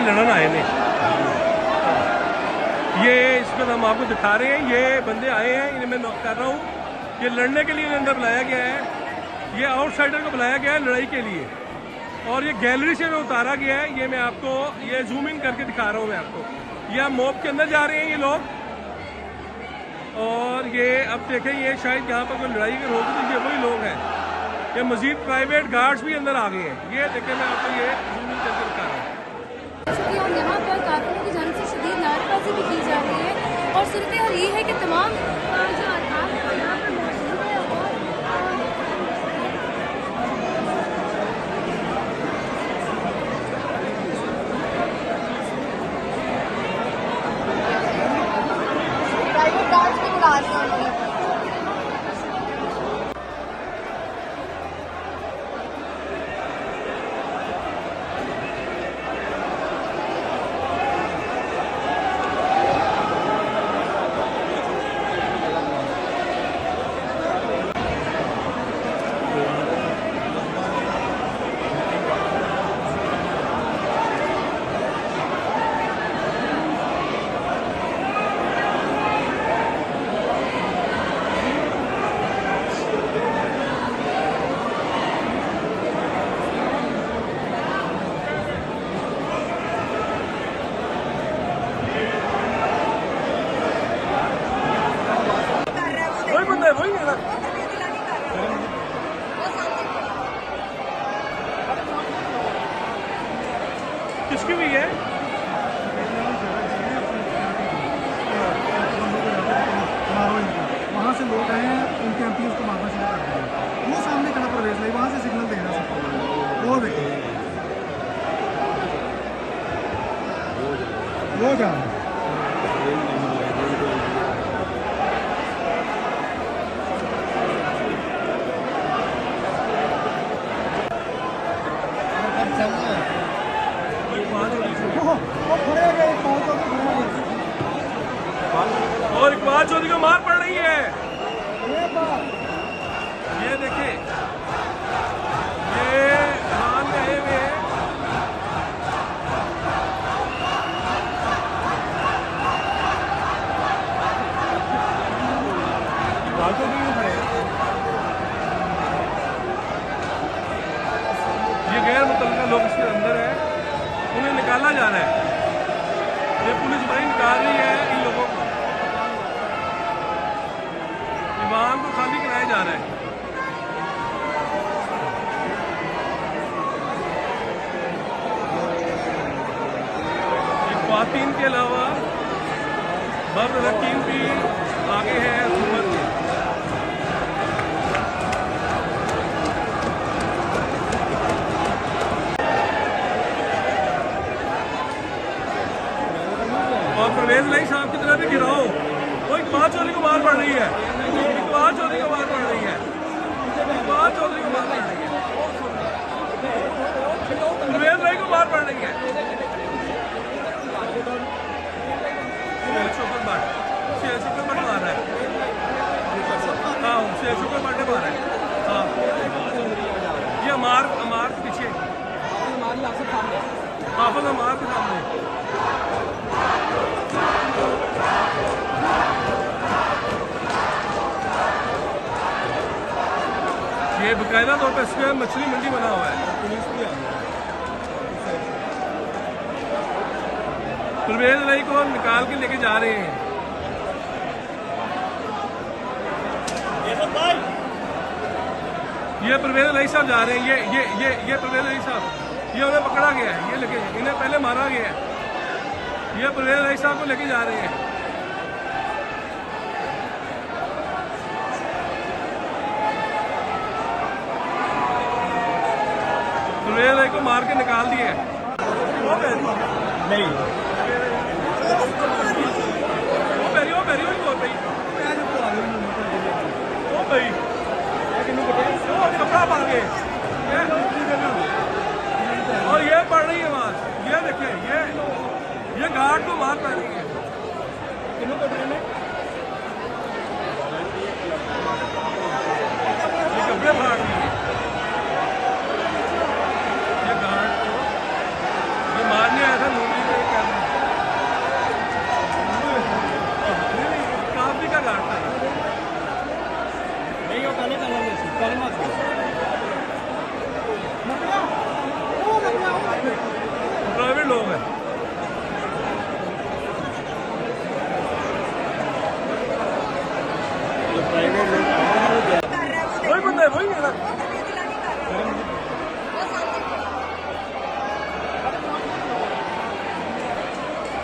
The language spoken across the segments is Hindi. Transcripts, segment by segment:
लड़न आए ने। ये इस वक्त हम आपको दिखा रहे हैं, ये बंदे आए हैं, इन्हें मैं कर रहा हूँ। ये लड़ने के लिए इन्हें अंदर बुलाया गया है, ये आउटसाइडर को बुलाया गया है लड़ाई के लिए, और ये गैलरी से उतारा गया है। ये मैं आपको ये जूम इन करके दिखा रहा हूँ मैं आपको। ये आप मॉब के अंदर जा रहे हैं ये लोग, और ये अब देखें, ये शायद यहाँ पर कोई लड़ाई अगर होगी तो ये वही लोग हैं। ये मजीद प्राइवेट गार्ड्स भी अंदर आ गए हैं। ये देखें, मैं आपको ये जूम इन करके दिखा रहा हूँ। और यहाँ पर कारकुनों की जानिब से शदीद नारेबाजी भी की जा रही है, और सूरत हाल ये है कि तमाम जो अरकान यहाँ पर मौजूद है और प्राइवेट गार्ड्स भी बुला रहे हैं। किसकी हुई है? वहाँ से लोग आए हैं, उनके एमपी उसको मारना शुरू कर दिया। वो सामने खड़ा प्रवेश नहीं, वहाँ से सिग्नल दे रहा सबको। वो देखिए, वो जा रहा है। और इकबाल चौधरी को मार पड़ रही है। ये देखिए, ये हाल में आए हुए हैं। इकबाल चौधरी को खड़े हैं। ये गैर मुतल्लिका लोग इसके अंदर है, उन्हें निकाला जा रहा है। ये पुलिस बड़ी निकाल रही है इन लोगों को, ईवान को खाली कराया जा रहा है। ख्वातीन के अलावा मर्द रकीन भी आगे है हुकूमत के। और परवेज लाई साहब की तरफ भी गिराओ। वो इकबाल चौधरी को मार पड़ रही है, इकबाल चौधरी को मार पड़ रही है, इकबाल चौधरी को मार पड़ रही है, परवेज लाई को मार पड़ रही है। शुक्र बट मार रहा है। हाँ, शुक्र बट मार रहा है। हाँ, ये अमार के पीछे, हाफिज अमार के सामने। ये बकायदा तौर पर इसमें मछली मंडी बना हुआ है। परवेज लाई को निकाल के लेके जा रहे हैं। ये परवेज लाई साहब जा रहे हैं। ये परवेज लाई साहब, ये उन्हें पकड़ा गया है। ये लेके, इन्हें पहले मारा गया है। ये परवेज लाई साहब को लेके जा रहे हैं। परवेज लाई को मार के निकाल दिए नहीं। कपड़ा पा गए और ये पड़ रही है आवाज। ये देखिए, ये गार्ड को मार पड़ रही है। ये कपड़े फाड़ रही है। ये गार्ड को ये मारने आया था। प्राइवेट लोग हैं। वही बंदा है, वही है ना।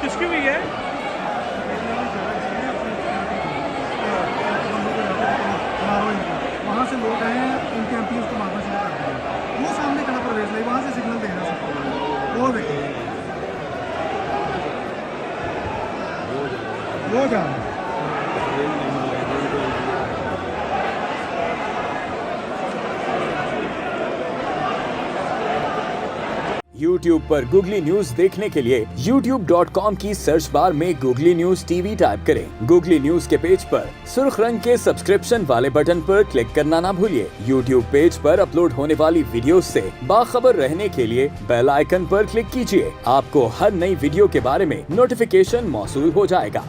किसकी भी है? वहाँ से लोग आए हैं, उनके एमपी उसको मारना शुरू कर दिया। वो सामने खड़ा प्रवेश भाई, वहाँ से सिग्नल दे रहा सबको। वो देखो, वो जा रहा है। YouTube पर गूगली न्यूज देखने के लिए youtube.com की सर्च बार में गूगली न्यूज टीवी टाइप करें। गूगली न्यूज के पेज पर सुर्ख रंग के सब्सक्रिप्शन वाले बटन पर क्लिक करना ना भूलिए। YouTube पेज पर अपलोड होने वाली वीडियोस से बाखबर रहने के लिए बेल आइकन पर क्लिक कीजिए। आपको हर नई वीडियो के बारे में नोटिफिकेशन मौसूल हो जाएगा।